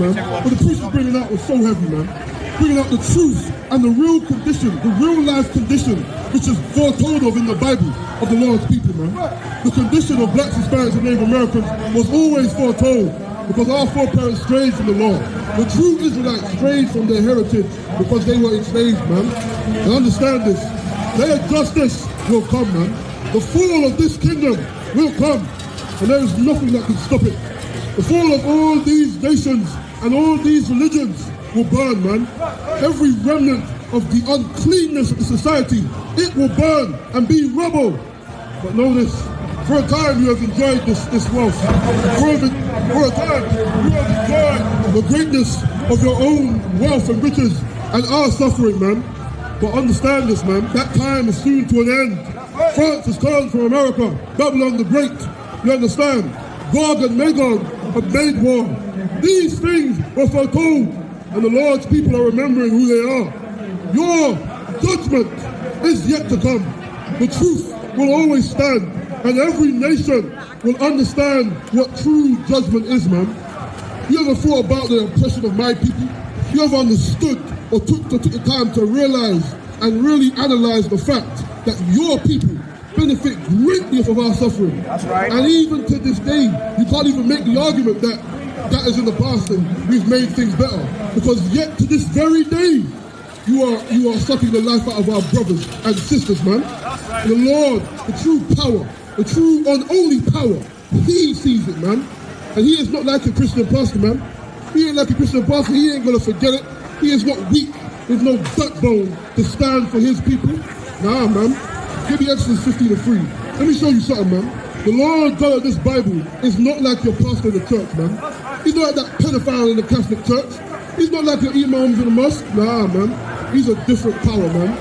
man. What the priest was bringing out was so heavy, man. Bringing out the truth and the real condition, the real life condition, which is foretold of in the Bible of the Lord's people, man. The condition of blacks, Hispanics, and Native Americans was always foretold because our foreparents strayed from the law. The true Israelites strayed from their heritage because they were enslaved, man. And understand this. Their justice will come, man. The fall of this kingdom will come, and there is nothing that can stop it. The fall of all these nations and all these religions will burn, man. Every remnant of the uncleanness of the society, it will burn and be rubble. But know this, for a time you have enjoyed this wealth. For a time you have enjoyed the greatness of your own wealth and riches and are suffering, man. But understand this, man, that time is soon to an end. France has turned from America, Babylon the Great. You understand? Gog and Magog have made war. These things were foretold, and the Lord's people are remembering who they are. Your judgment is yet to come. The truth will always stand, and every nation will understand what true judgment is, man. You ever thought about the oppression of my people? You ever understood or took the time to realize and really analyze the fact that your people benefit greatly of our suffering? That's right. And even to this day, you can't even make the argument that that is in the past and we've made things better. Because yet to this very day, you are sucking the life out of our brothers and sisters, man. That's right. The Lord, the true power, the true and only power, He sees it, man. And He is not like a Christian pastor, man. He ain't like a Christian pastor. He ain't gonna forget it. He is not weak. There's no backbone to stand for His people. Nah, man. Give me Exodus 15:3. Let me show you something, man. The Lord God of this Bible is not like your pastor in the church, man. He's not like that pedophile in the Catholic church. He's not like your imams in the mosque. Nah, man. He's a different power, man.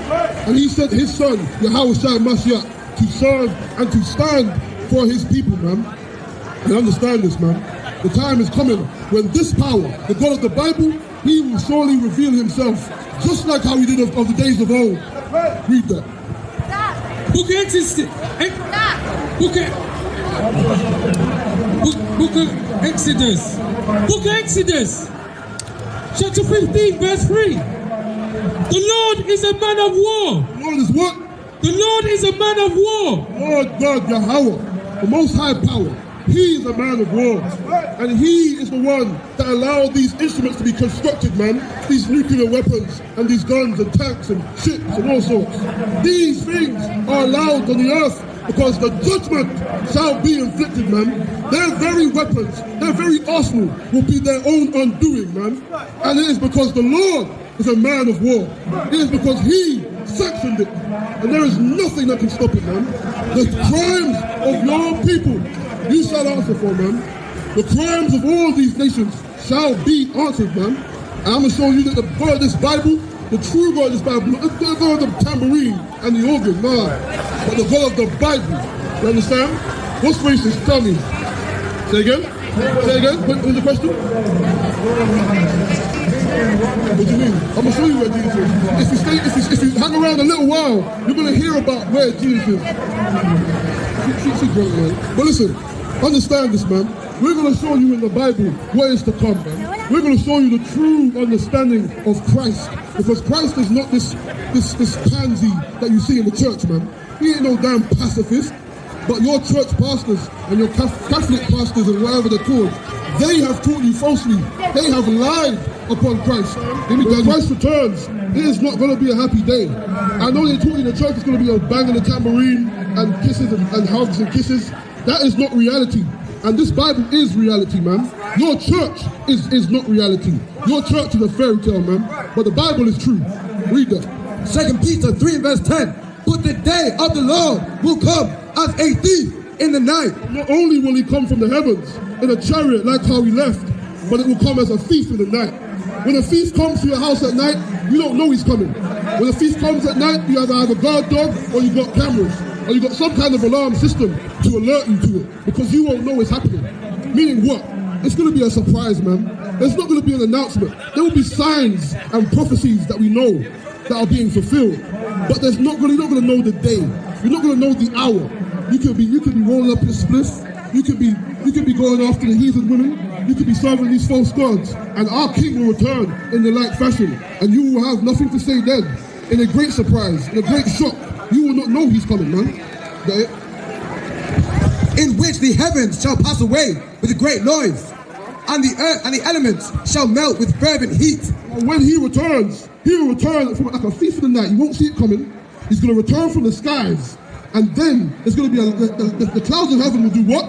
And He sent His son, YAHANNA, to serve and to stand for His people, man. And understand this, man. The time is coming when this power, the God of the Bible, He will surely reveal Himself, just like how He did of the days of old. Read that. Book of Exodus. Book of Exodus. Chapter 15, verse 3. The Lord is a man of war. The Lord is what? The Lord is a man of war. Lord God, Yahweh, the Most High Power. He is a man of war. And He is the one that allowed these instruments to be constructed, man. These nuclear weapons and these guns and tanks and ships and all sorts. These things are allowed on the earth because the judgment shall be inflicted, man. Their very weapons, their very arsenal will be their own undoing, man. And it is because the Lord is a man of war. It is because He sanctioned it. And there is nothing that can stop it, man. The crimes of your people you shall answer for, man. The crimes of all these nations shall be answered, man. And I'm going to show you that the God of this Bible, the true God of this Bible, not the God of the tambourine and the organ, nah. But the God of the Bible. You understand? What's racist? Tell me. Say again? Say again? What was the question? What do you mean? I'm going to show you where Jesus is. If you hang around a little while, you're going to hear about where Jesus is. She's great, man. But listen, understand this, man. We're going to show you in the Bible what is to come, man. We're going to show you the true understanding of Christ. Because Christ is not this pansy that you see in the church, man. He ain't no damn pacifist. But your church pastors and your Catholic pastors and whatever they're called, they have taught you falsely. They have lied upon Christ. When Christ returns, it is not going to be a happy day. I know they taught you in the church it's going to be a banging the tambourine and kisses and hugs and kisses. That is not reality. And this Bible is reality, man. Your church is not reality. Your church is a fairy tale, man. But the Bible is true. Read that. 2 Peter 3 verse 10. But the day of the Lord will come as a thief in the night. Not only will He come from the heavens in a chariot like how He left, but it will come as a thief in the night. When a thief comes to your house at night, you don't know he's coming. When a thief comes at night, you either have a guard dog or you've got cameras. Or you've got some kind of alarm system to alert you to it. Because you won't know it's happening. Meaning what? It's going to be a surprise, man. There's not going to be an announcement. There will be signs and prophecies that we know that are being fulfilled. But you're not going to know the day. You're not going to know the hour. You could be rolling up your spliff. You could be going after the heathen women. you could be serving these false gods, and our king will return in the like fashion, and you will have nothing to say then. In a great surprise, in a great shock, you will not know he's coming, man. Got it? In which the heavens shall pass away with a great noise, and the earth and the elements shall melt with fervent heat. And when he returns, he will return from like a thief in the night. You won't see it coming. He's going to return from the skies, and then there's going to be the clouds of heaven will do what?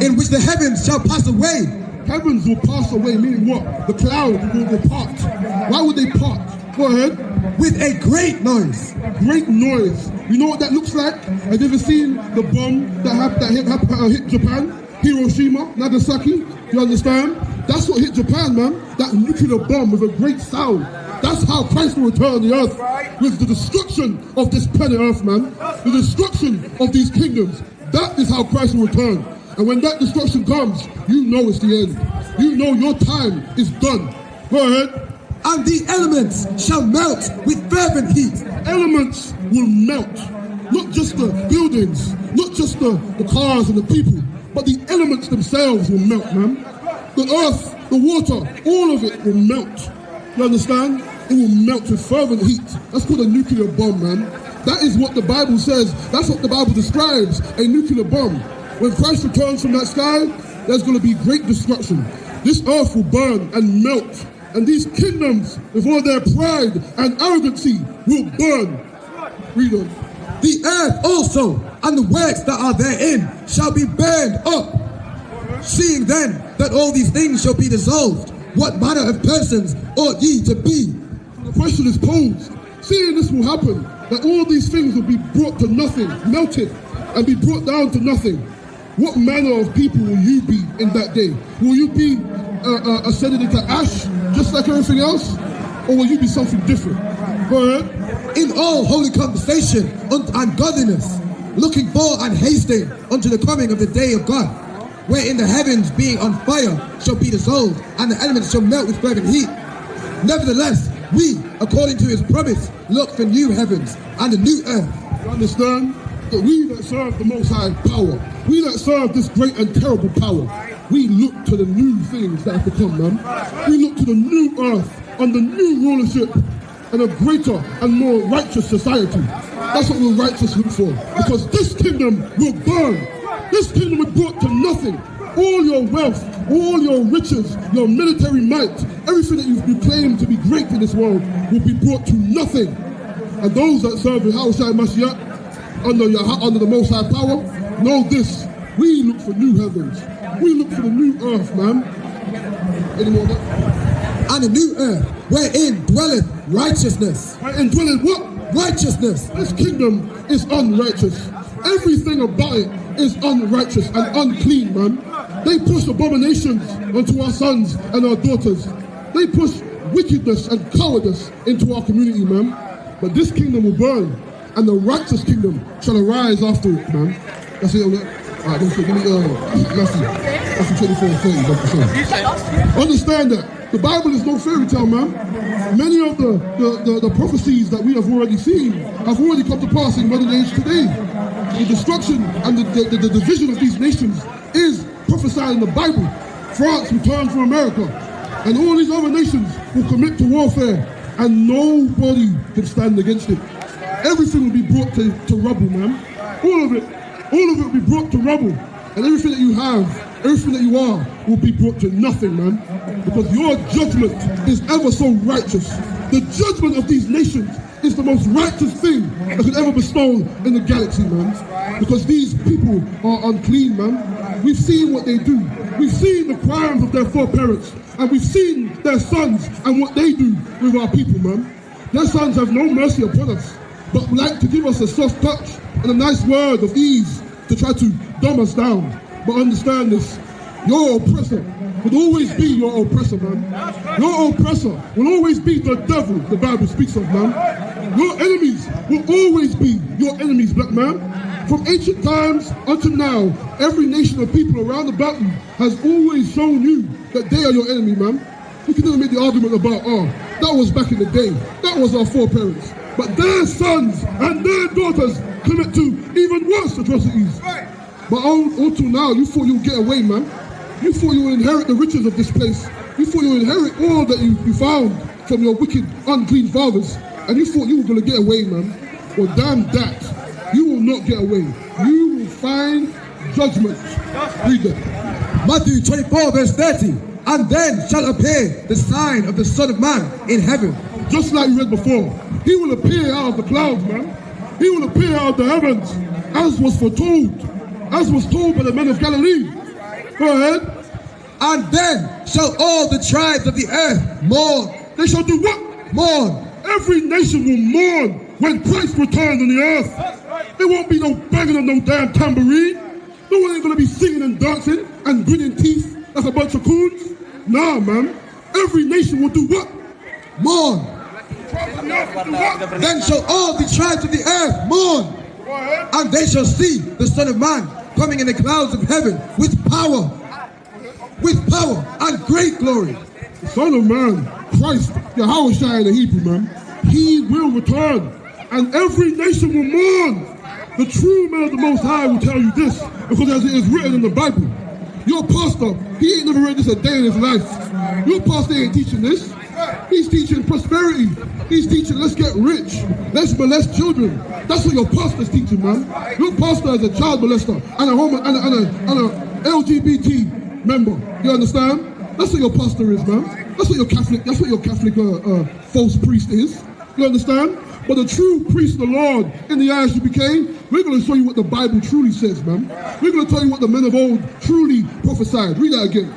In which the heavens shall pass away. Heavens will pass away, meaning what? The clouds will part. Why would they part? Go ahead. With a great noise. Great noise. You know what that looks like? Have you ever seen the bomb that hit Japan? Hiroshima, Nagasaki? You understand? That's what hit Japan, man. That nuclear bomb with a great sound. That's how Christ will return the earth. With the destruction of this planet earth, man. The destruction of these kingdoms. That is how Christ will return. And when that destruction comes, you know it's the end. You know your time is done. Go ahead. And the elements shall melt with fervent heat. Elements will melt. Not just the buildings, not just the cars and the people, but the elements themselves will melt, man. The earth, the water, all of it will melt. You understand? It will melt with fervent heat. That's called a nuclear bomb, man. That is what the Bible says. That's what the Bible describes, a nuclear bomb. When Christ returns from that sky, there's going to be great destruction. This earth will burn and melt. And these kingdoms, with all their pride and arrogancy, will burn. Read on. The earth also, and the works that are therein, shall be burned up. Seeing then that all these things shall be dissolved, what manner of persons ought ye to be? The question is posed. Seeing this will happen, that all these things will be brought to nothing, melted, and be brought down to nothing. What manner of people will you be in that day? Will you be ascended into ash, just like everything else? Or will you be something different? Go ahead. In all holy conversation and godliness, looking for and hasting unto the coming of the day of God, wherein the heavens being on fire shall be dissolved, and the elements shall melt with fervent heat. Nevertheless, we, according to his promise, look for new heavens and a new earth. You understand? That we that serve the Most High power, we that serve this great and terrible power, we look to the new things that have to come, man. We look to the new earth under new rulership and a greater and more righteous society. That's what we're righteous look for. Because this kingdom will burn. This kingdom will be brought to nothing. All your wealth, all your riches, your military might, everything that you claim to be great in this world will be brought to nothing. And those that serve with Mashiach under the Most High power, know this. We look for new heavens. We look for the new earth, man. Any more of that? And a new earth, wherein dwelleth righteousness. Wherein dwelleth what? Righteousness. This kingdom is unrighteous. Everything about it is unrighteous and unclean, man. They push abominations onto our sons and our daughters. They push wickedness and cowardice into our community, man. But this kingdom will burn, and the righteous kingdom shall arise after it, man. That's it on that. Alright, don't forget, give me Matthew 24:30. Understand that the Bible is no fairy tale, man. Many of the prophecies that we have already seen have already come to pass in modern age today. The destruction and the division of these nations is prophesied in the Bible. France will turn from America, and all these other nations will commit to warfare, and nobody can stand against it. Everything will be brought to rubble, man. All of it will be brought to rubble, and everything that you have, everything that you are, will be brought to nothing, man. Because your judgment is ever so righteous. The judgment of these nations is the most righteous thing that could ever bestow in the galaxy, man. Because these people are unclean, man. We've seen what they do. We've seen the crimes of their foreparents, and we've seen their sons and what they do with our people, man. Their sons have no mercy upon us, but like to give us a soft touch and a nice word of ease to try to dumb us down. But understand this, your oppressor will always be your oppressor, man. Your oppressor will always be the devil the Bible speaks of, man. Your enemies will always be your enemies, black man. From ancient times until now, every nation of people around about you has always shown you that they are your enemy, man. You can never make the argument about, oh, that was back in the day. That was our foreparents. But their sons and their daughters commit to even worse atrocities. But until now, you thought you'd get away, man. You thought you would inherit the riches of this place. You thought you would inherit all that you found from your wicked, unclean fathers. And you thought you were going to get away, man. Well, damn that. You will not get away. You will find judgment. Read that. Matthew 24 verse 30. And then shall appear the sign of the Son of Man in heaven. Just like you read before, he will appear out of the clouds, man. He will appear out of the heavens, as was foretold, as was told by the men of Galilee. Go ahead. And then shall all the tribes of the earth mourn. They shall do what? Mourn. Every nation will mourn when Christ returns on the earth. There won't be no banging of no damn tambourine. No one ain't gonna be singing and dancing and gritting teeth like a bunch of coons. Nah, man. Every nation will do what? Mourn. Then shall all the tribes of the earth mourn. And they shall see the Son of Man coming in the clouds of heaven with power and great glory. The Son of Man, Christ, Yahawashi in the Hebrew, man, he will return, and every nation will mourn. The true man of the Most High will tell you this, because as it is written in the Bible, your pastor, he ain't never read this a day in his life. Your pastor ain't teaching this. He's teaching prosperity. He's teaching let's get rich. Let's molest children. That's what your pastor's teaching, man. Your pastor is a child molester and a LGBT member. You understand? That's what your pastor is, man. That's what your Catholic false priest is. You understand? But the true priest of the Lord in the I.S.U.P.K, we're going to show you what the Bible truly says, man. We're going to tell you what the men of old truly prophesied. Read that again.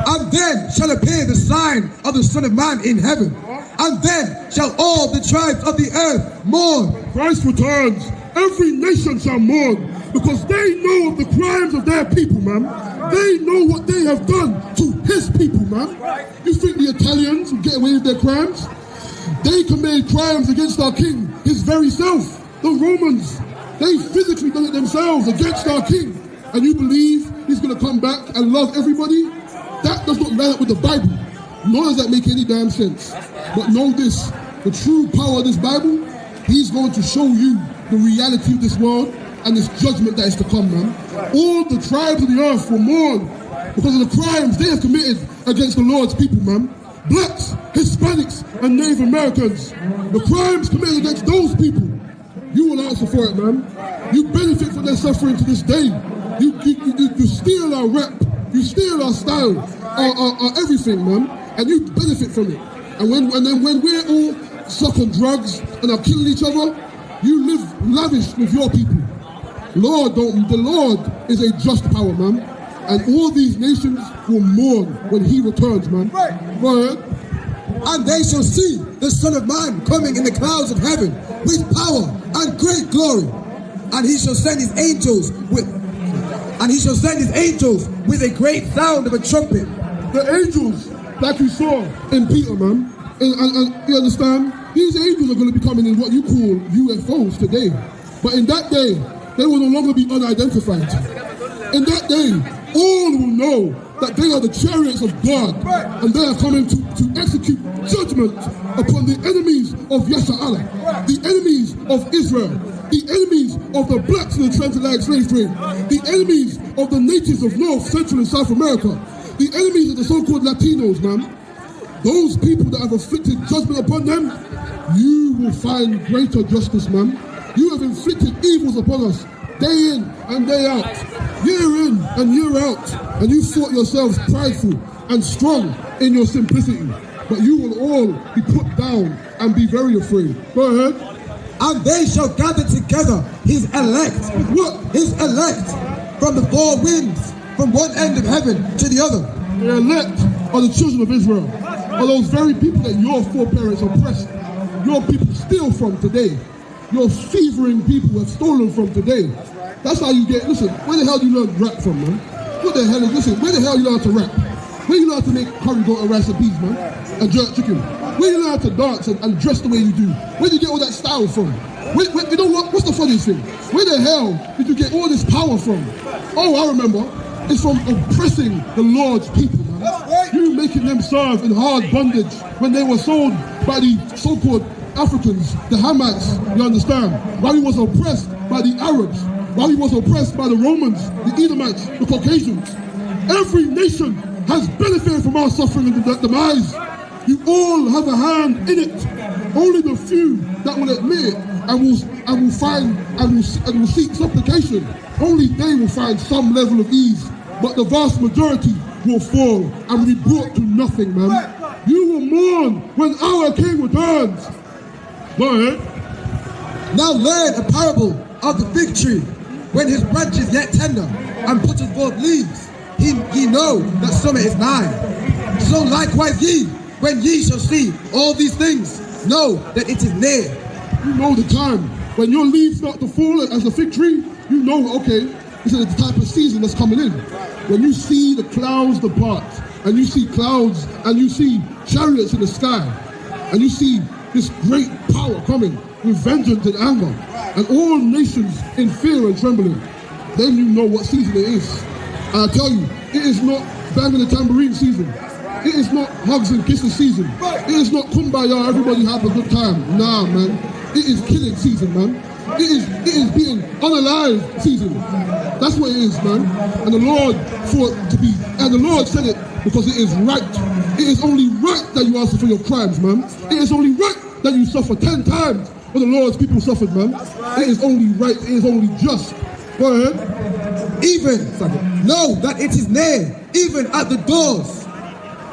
And then shall appear the sign of the Son of Man in heaven. And then shall all the tribes of the earth mourn. Christ returns. Every nation shall mourn because they know of the crimes of their people, man. They know what they have done to his people, man. You think the Italians will get away with their crimes? They committed crimes against our king, his very self. The Romans, they physically done it themselves against our king. And you believe he's going to come back and love everybody? That does not line up with the Bible. Nor does that make any damn sense. But know this, the true power of this Bible, he's going to show you the reality of this world and this judgment that is to come, man. All the tribes of the earth will mourn because of the crimes they have committed against the Lord's people, man. Blacks, Hispanics, and Native Americans. The crimes committed against those people, you will answer for it, man. You benefit from their suffering to this day. You steal our rap. You steal our style, our everything, man, and you benefit from it. And then when we're all sucking drugs and are killing each other, you live lavish with your people. The Lord is a just power, man, and all these nations will mourn when he returns, man. Go ahead. And they shall see the Son of Man coming in the clouds of heaven with power and great glory, and he shall send his angels with a great sound of a trumpet. The angels, like you saw in Peter, man, and you understand, these angels are going to be coming in what you call UFOs today. But in that day, they will no longer be unidentified. In that day, all will know that they are the chariots of God, and they are coming to execute judgment upon the enemies of Yasharallah, the enemies of Israel, the enemies of the blacks in the transatlantic slave trade, the enemies of the natives of North, Central, and South America, the enemies of the so-called Latinos, man. Those people that have inflicted judgment upon them, you will find greater justice, man. You have inflicted evils upon us, day in and day out, year in and year out, and you thought yourselves prideful and strong in your simplicity, but you will all be put down and be very afraid. Go ahead. And they shall gather together his elect. What? His elect from the four winds, from one end of heaven to the other. The elect are the children of Israel, are those very people that your foreparents oppressed, your people steal from today. Your thieving people have stolen from today. That's how you get, listen, where the hell do you learn rap from, man? What the hell is, listen, where the hell you learn to rap? Where you learn to make curry goat and rice and peas, man? And jerk chicken? Where you learn to dance and dress the way you do? Where do you get all that style from? You know what? What's the funniest thing? Where the hell did you get all this power from? Oh, I remember. It's from oppressing the Lord's people, man. You making them serve in hard bondage when they were sold by the so-called Africans, the Hamites, you understand? While he was oppressed by the Arabs, while he was oppressed by the Romans, the Edomites, the Caucasians. Every nation has benefited from our suffering and demise. You all have a hand in it. Only the few that will admit it and will seek supplication, only they will find some level of ease. But the vast majority will fall and be brought to nothing, man. You will mourn when our King returns. Go ahead. Now learn a parable of the fig tree. When his branch is yet tender and putteth forth leaves, ye know that summer is nigh. So likewise ye, when ye shall see all these things, know that it is near. You know the time. When your leaves start to fall as a fig tree, you know, okay, this is the type of season that's coming in. When you see the clouds depart, and you see clouds, and you see chariots in the sky, and you see this great power coming with vengeance and anger, and all nations in fear and trembling, then you know what season it is. And I tell you, it is not banging the tambourine season. It is not hugs and kisses season. It is not kumbaya, everybody have a good time. Nah, man. It is killing season, man. It is being unalive season. That's what it is, man. And the Lord thought to be, and the Lord said it because it is right. It is only right that you answer for your crimes, man. It is only right that you suffer 10 times what the Lord's people suffered, man. It is only right. It is only just. Go ahead. Even know that it is near, even at the doors.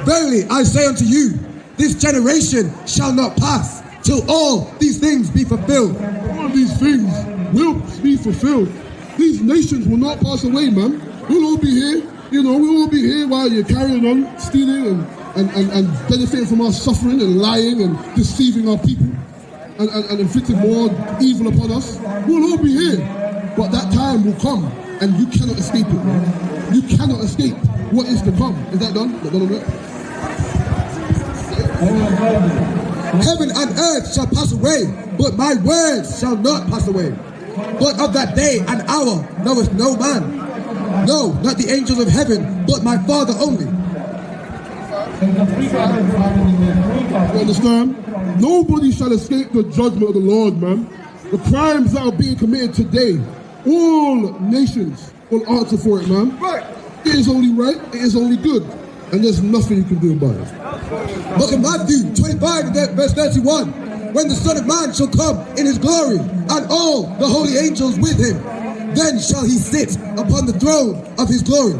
Verily I say unto you, this generation shall not pass till all these things be fulfilled. All these things will be fulfilled. These nations will not pass away, man. We'll all be here. You know, we'll all be here while you're carrying on, stealing and benefiting from our suffering and lying and deceiving our people and inflicting more evil upon us. We'll all be here. But that time will come and you cannot escape it, man. You cannot escape what is to come. Is that done? Is that done yet? Heaven and earth shall pass away, but my words shall not pass away. But of that day and hour knoweth no man. No, not the angels of heaven, but my Father only. You understand? Nobody shall escape the judgment of the Lord, man. The crimes that are being committed today, all nations will answer for it, man. It is only right, it is only good, and there's nothing you can do about it. Look at Matthew 25 verse 31. When the Son of Man shall come in his glory, and all the holy angels with him, then shall he sit upon the throne of his glory.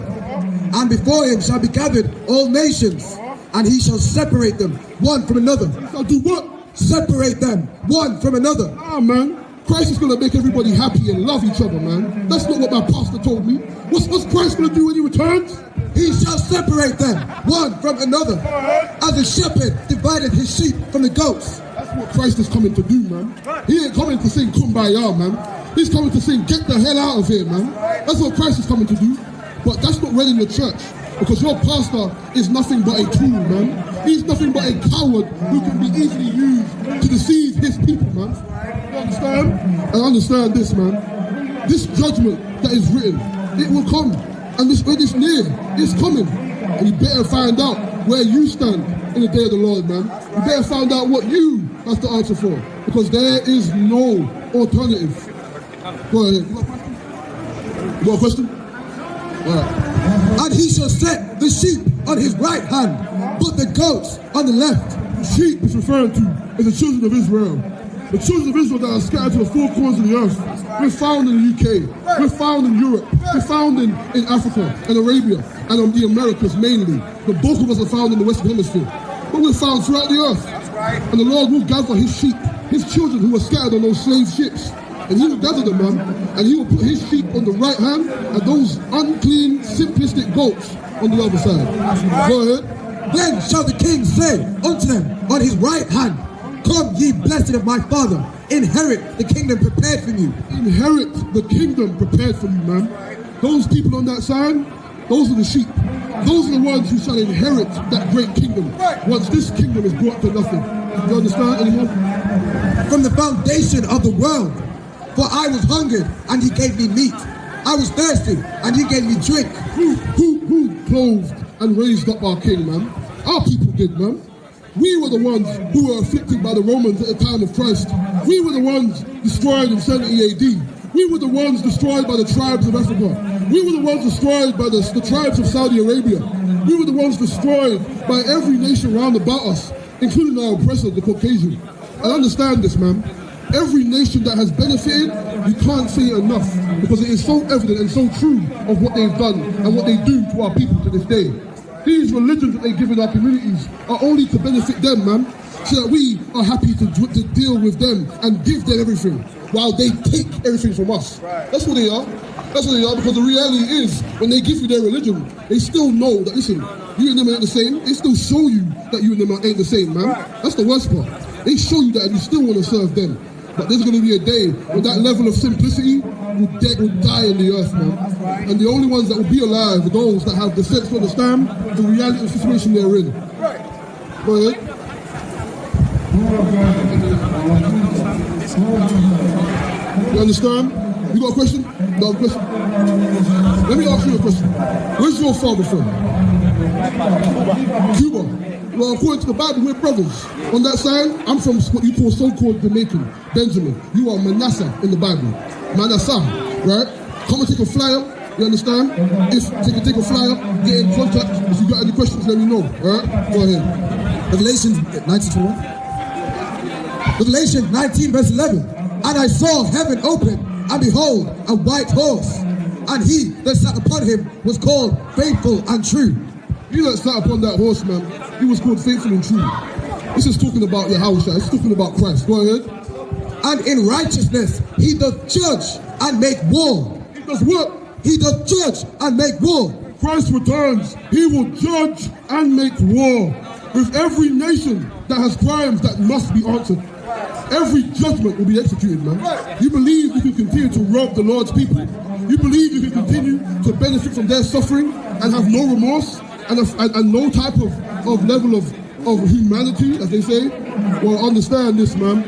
And before him shall be gathered all nations, and he shall separate them one from another. Shall do what? Separate them one from another. Ah, man. Christ is going to make everybody happy and love each other, man. That's not what my pastor told me. What's Christ going to do when he returns? He shall separate them one from another, as a shepherd divided his sheep from the goats. That's what Christ is coming to do, man. He ain't coming to sing kumbaya, man. He's coming to sing get the hell out of here, man. That's what Christ is coming to do. But that's not running the church, because your pastor is nothing but a tool, man. He's nothing but a coward who can be easily used to deceive his people, man. You understand? I understand this, man. This judgment that is written, it will come. And when it's near, it's coming. And you better find out where you stand in the day of the Lord, man. You better find out what you have to answer for, because there is no alternative. Go ahead. You got a question? All right. And he shall set the sheep on his right hand, but the goats on the left. The sheep is referring to is the children of Israel. The children of Israel that are scattered to the four corners of the earth. We're found in the UK. We're found in Europe. We're found in Africa and Arabia and the Americas mainly. The bulk of us are found in the Western Hemisphere. But we're found throughout the earth. And the Lord will gather his sheep, his children who were scattered on those slave ships. And he will gather them, man. And he will put his sheep on the right hand and those unclean, simplistic goats on the other side. Go ahead. Then shall the king say unto them on his right hand, Come, ye blessed of my Father, inherit the kingdom prepared for you. Inherit the kingdom prepared for you, man. Those people on that side, those are the sheep. Those are the ones who shall inherit that great kingdom once this kingdom is brought to nothing. Do you understand anymore? From the foundation of the world, for I was hungered, and he gave me meat. I was thirsty, and he gave me drink. Who clothed and raised up our king, man? Our people did, man. We were the ones who were afflicted by the Romans at the time of Christ. We were the ones destroyed in 70 AD. We were the ones destroyed by the tribes of Africa. We were the ones destroyed by the tribes of Saudi Arabia. We were the ones destroyed by every nation round about us, including our oppressor, the Caucasian. I understand this, man. Every nation that has benefited, you can't say it enough, because it is so evident and so true of what they've done and what they do to our people to this day. These religions that they give in our communities are only to benefit them, man, so that we are happy to deal with them and give them everything, while they take everything from us. That's what they are. That's what they are, because the reality is, when they give you their religion, they still know that, listen, you and them ain't the same. They still show you that you and them ain't the same, man. That's the worst part. They show you that and you still want to serve them. But there's going to be a day when that level of simplicity will die in the earth, man. And the only ones that will be alive are those that have the sense to understand the reality of the situation they're in. Go ahead. You understand? You got a question? No question? Let me ask you a question. Where's your father from? Cuba. Well, according to the Bible, we're brothers. On that side, I'm from what you call so-called Jamaican. Benjamin. You are Manasseh in the Bible. Manasseh, right? Come and take a flyer. You understand? If take a flyer, get in contact. If you got any questions, let me know. All right? Go ahead. Revelation 19:21. Revelation 19 verse 11. And I saw heaven open, and behold, a white horse. And he that sat upon him was called Faithful and True. He that sat upon that horse, man, he was called Faithful and True. This is talking about Yahushua. It's talking about Christ. Go ahead. And in righteousness he doth judge and make war. He does what? He doth judge and make war. Christ returns. He will judge and make war with every nation that has crimes that must be answered. Every judgment will be executed, man. You believe you can continue to rob the Lord's people? You believe you can continue to benefit from their suffering and have no remorse and no type of level of humanity, as they say? Well, understand this, man.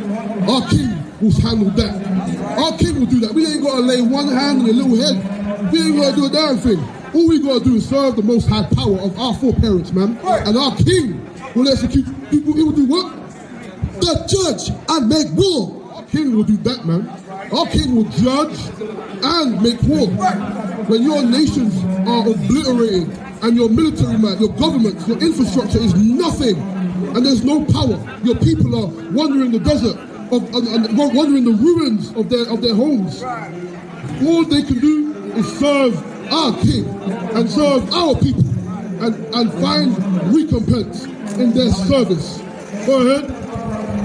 Our King will handle that. Our King will do that. We ain't got to lay one hand on a little head. We ain't got to do a damn thing. All we got to do is serve the most high power of our foreparents, man. And our King will execute. He will do what? The judge and make war. Our King will do that, man. Our King will judge and make war. When your nations are obliterated and your military man, your government, your infrastructure is nothing, and there's no power, your people are wandering the desert, wandering the ruins of their homes. All they can do is serve our King and serve our people and find recompense in their service. Go ahead.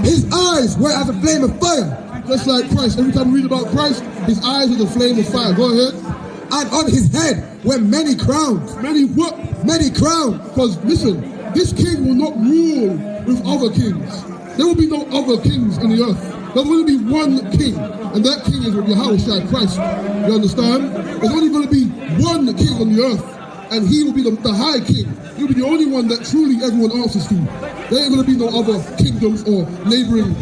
His eyes were as a flame of fire. Just like Christ. Every time we read about Christ, his eyes are a flame of fire. Go ahead. And on his head were many crowns. Many what? Many crowns. Because listen, this king will not rule with other kings. There will be no other kings in the earth. There will only be one king. And that king is Yahushua, Christ. You understand? There's only going to be one king on the earth. And he will be the high king. He'll be the only one that truly everyone answers to. There ain't going to be no other kingdoms or neighboring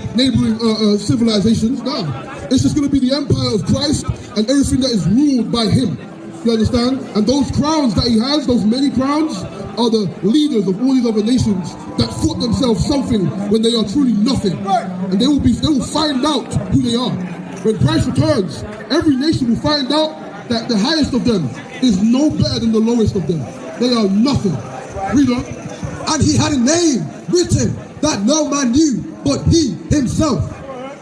civilizations. No. It's just going to be the empire of Christ and everything that is ruled by him. You understand? And those crowns that he has, those many crowns, are the leaders of all these other nations that thought themselves something when they are truly nothing. And they will find out who they are. When Christ returns, every nation will find out that the highest of them is no better than the lowest of them. They are nothing. Read on. And he had a name written that no man knew but he himself.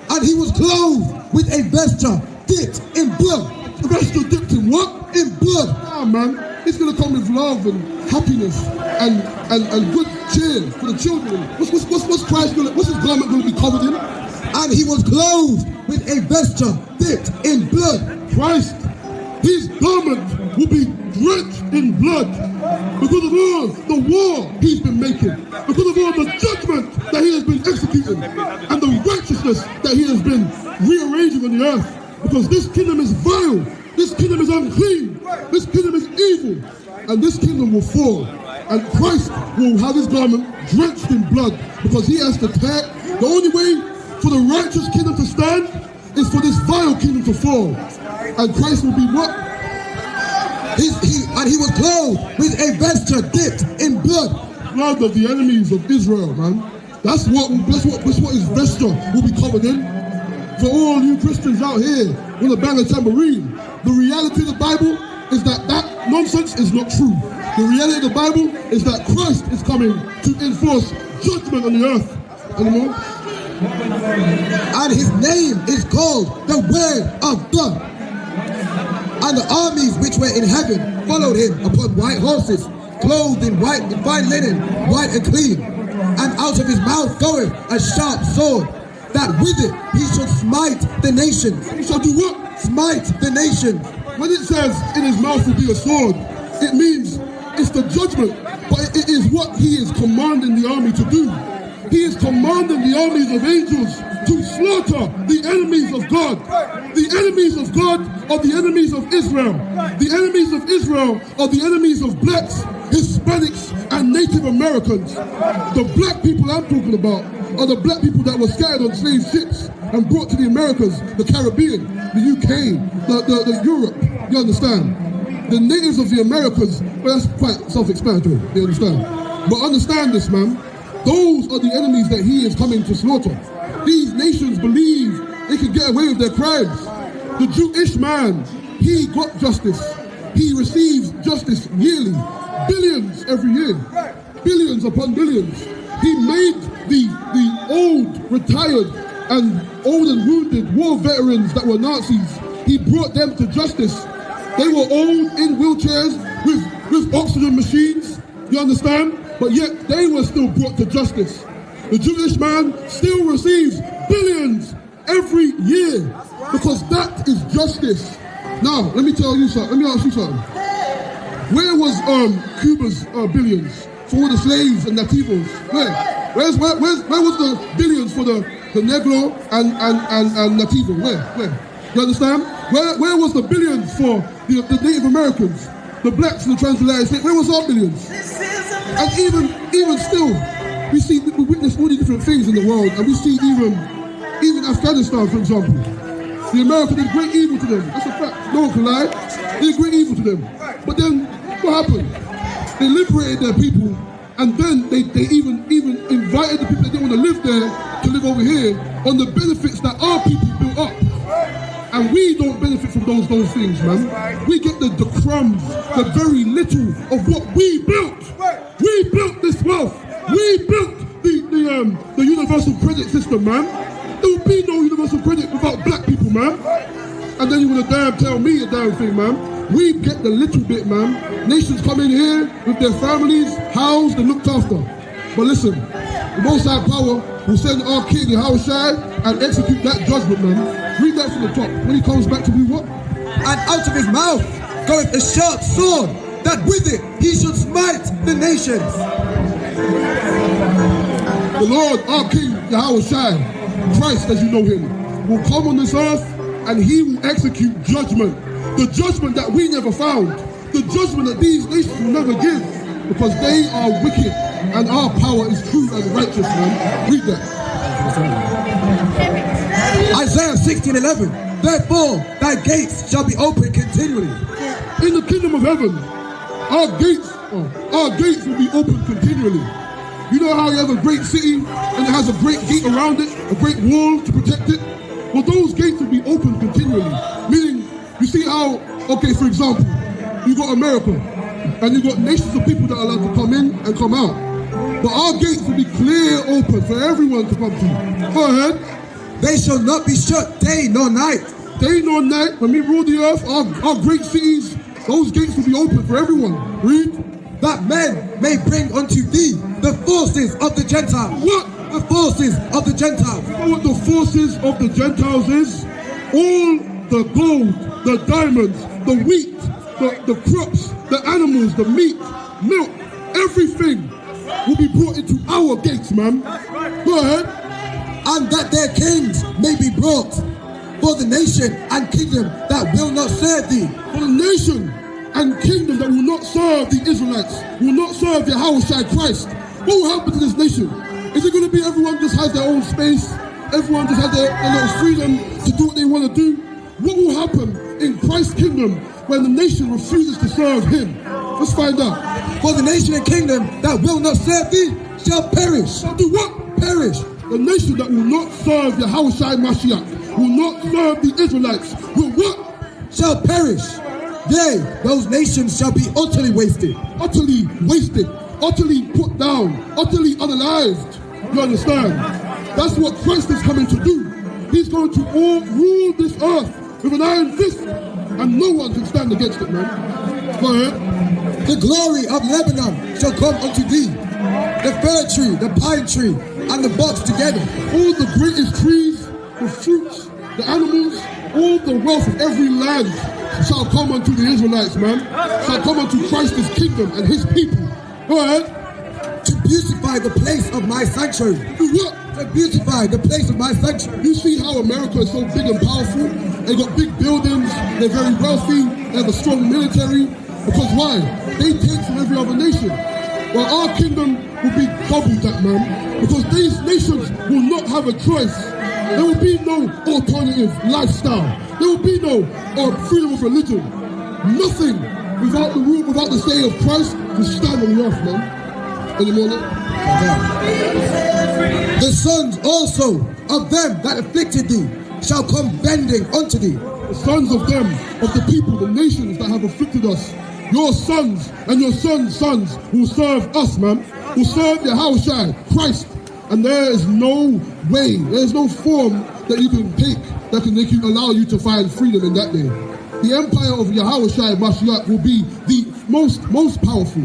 And he was clothed with a vesture dipped in blood. A vesture dipped in what? In blood. Ah, man. It's going to come with love and happiness and good cheer for the children. What's Christ going to, what's his garment going to be covered in? And he was clothed with a vesture dipped in blood. Christ, his garment will be drenched in blood because of all the war he's been making, because of all the judgment that he has been executing, and the righteousness that he has been rearranging on the earth. Because this kingdom is vile, this kingdom is unclean, this kingdom is evil, and this kingdom will fall. And Christ will have his garment drenched in blood because he has to tear. The only way for the righteous kingdom to stand is for this vile kingdom to fall. And Christ will be what? And he was clothed with a vesture dipped in blood. Blood of the enemies of Israel, man. That's what his vesture will be covered in. For all you Christians out here with a bang of tambourine, the reality of the Bible is that that nonsense is not true. The reality of the Bible is that Christ is coming to enforce judgment on the earth. Anymore? And his name is called the Word of God. And the armies which were in heaven followed him upon white horses, clothed in white, in fine linen, white and clean. And out of his mouth goeth a sharp sword, that with it he should smite the nations. He shall do what? Smite the nations. When it says in his mouth will be a sword, it means it's the judgment, but it is what he is commanding the army to do. He is commanding the armies of angels to slaughter the enemies of God. The enemies of God are the enemies of Israel. The enemies of Israel are the enemies of blacks, Hispanics, and Native Americans. The black people I'm talking about are the black people that were scattered on slave ships and brought to the Americas, the Caribbean, the UK, the Europe. You understand? The natives of the Americas, well, that's quite self-explanatory. You understand? But understand this, man. Those are the enemies that he is coming to slaughter. These nations believe they can get away with their crimes. The Jewish man, he got justice. He receives justice yearly. Billions every year. Billions upon billions. He made the old, retired, and old and wounded war veterans that were Nazis. He brought them to justice. They were old, in wheelchairs, with oxygen machines. You understand? But yet they were still brought to justice. The Jewish man still receives billions every year because that is justice. Now, let me tell you something. Let me ask you something. Where was Cuba's billions for all the slaves and nativos? Where was the billions for the Negro and Nativo? Where? You understand? Where was the billions for the Native Americans, the blacks in the Transatlantic State? Where was our billions? And even still, we witness all these different things in the world, and we see even Afghanistan, for example. The Americans did great evil to them. That's a fact. No one can lie. They did great evil to them. But then, what happened? They liberated their people, and then they even invited the people that didn't want to live there to live over here on the benefits that our people built up. And we don't benefit from those things, man. We get the crumbs, the very little of what we built. We built this wealth. We built the universal credit system, man. There would be no universal credit without black people, man. And then you want to tell me a damn thing, man. We get the little bit, man. Nations come in here with their families, housed and looked after. But listen, the Most High Power will send our King Yahawashi and execute that judgment, man. Read that from the top. When he comes back to do what? And out of his mouth goeth a sharp sword, that with it he should smite the nations. The Lord, our King Yahawashi, Christ as you know him, will come on this earth and he will execute judgment. The judgment that we never found. The judgment that these nations will never give. Because they are wicked and our power is true and righteous, man. Read that. Isaiah 16:11. Therefore thy gates shall be open continually. In the kingdom of heaven, our gates will be open continually. You know how you have a great city and it has a great gate around it, a great wall to protect it? Well, those gates will be open continually. Meaning, you see how, okay, for example, you got America and you got nations of people that are allowed to come in and come out. But our gates will be clear open for everyone to come to. Go ahead. They shall not be shut day nor night. Day nor night, when we rule the earth, our great cities, those gates will be open for everyone. Read. That men may bring unto thee the forces of the Gentiles. What? The forces of the Gentiles. You know what the forces of the Gentiles is? All the gold, the diamonds, the wheat, the crops, the animals, the meat, milk, everything will be brought into our gates, man. Go ahead. And that their kings may be brought for the nation and kingdom that will not serve thee. For the nation and kingdom that will not serve the Israelites, will not serve the Yahawashi Christ. What will happen to this nation? Is it going to be everyone just has their own space? Everyone just has their little freedom to do what they want to do? What will happen in Christ's kingdom when the nation refuses to serve him? Let's find out. For the nation and kingdom that will not serve thee shall perish. Shall do what? Perish. The nation that will not serve Yahawashi Mashiach, will not serve the Israelites, will what? Shall perish. Yea, those nations shall be utterly wasted. Utterly wasted, utterly put down, utterly unalived. You understand? That's what Christ is coming to do. He's going to rule this earth with an iron fist, and no one can stand against it, man. Go ahead. The glory of Lebanon shall come unto thee, the fir tree, the pine tree, and the box together. All the greatest trees, the fruits, the animals, all the wealth of every land shall come unto the Israelites, man. Shall come unto Christ's kingdom and his people. Go ahead. To beautify the place of my sanctuary. Do what? To beautify the place of my sanctuary. You see how America is so big and powerful? They got big buildings, they're very wealthy, they have a strong military. Because why? They take from every other nation. Well, our kingdom will be double that, man. Because these nations will not have a choice. There will be no alternative lifestyle. There will be no freedom of religion. Nothing without the rule, without the say of Christ will stand on the earth, man. Any more? The sons also of them that afflicted thee shall come bending unto thee. The sons of them, of the people, the nations that have afflicted us, your sons and your sons' sons will serve us, man. Will serve Yahawashi, Christ. And there is no way, there is no form that you can take that can make you, allow you to find freedom in that day. The empire of Yahawashi Mashiach will be the most powerful,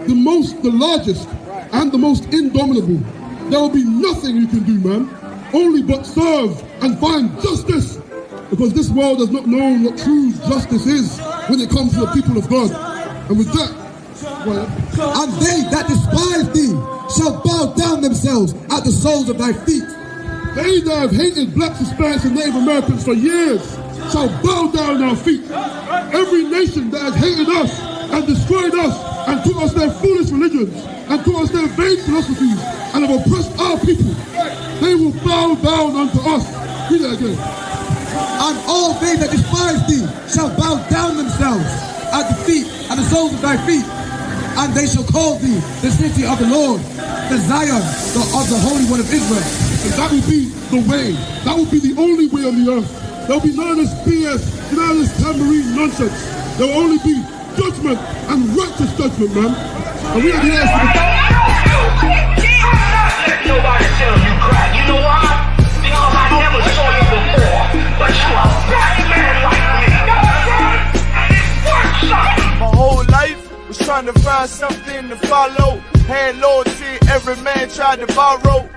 the largest, and the most indomitable. There will be nothing you can do, man. Only but serve and find justice. Because this world does not know what true justice is when it comes to the people of God. And with that, well, and they that despise thee shall bow down themselves at the soles of thy feet. They that have hated blacks, Hispanics, and Native Americans for years shall bow down our feet. Every nation that has hated us and destroyed us and taught us their foolish religions and taught us their vain philosophies and have oppressed our people, they will bow down unto us. Read that again. And all they that despise thee shall bow down themselves at the feet, at the soles of thy feet, and they shall call thee the city of the Lord, the Zion of the Holy One of Israel. And that will be the way. That will be the only way on the earth. There will be none of this BS, none of this tambourine nonsense. There will only be judgment and righteous judgment, man. And we are here for the... Let nobody tell you cry. You know why? Because I never saw you before. But you are a black man like me. And it works out. My whole life was trying to find something to follow. Had loyalty, every man tried to borrow.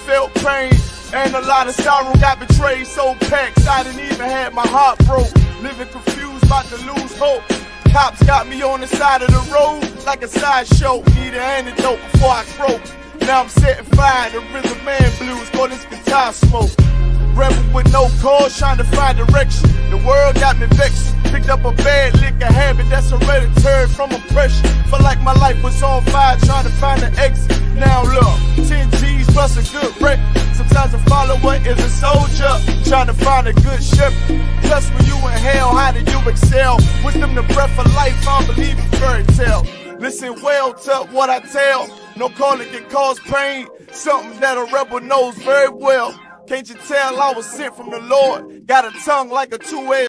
Felt pain and a lot of sorrow. Got betrayed, sold packs. I didn't even have my heart broke. Living confused, about to lose hope. Cops got me on the side of the road like a sideshow. Need an antidote before I croak. Now I'm setting fire to rhythm man blues for this guitar smoke. Rebel with no cause, trying to find direction. The world got me vexed. Picked up a bad liquor habit that's hereditary from oppression. Felt like my life was on fire, trying to find an exit. Now look, 10 G's plus a good wreck. Sometimes a follower is a soldier, trying to find a good shepherd. Plus when you in hell, how do you excel? With them the breath of life, I don't believe in fairy tale. Listen well to what I tell. No calling can cause pain. Something that a rebel knows very well. Can't you tell I was sent from the Lord? Got a tongue like a two-edged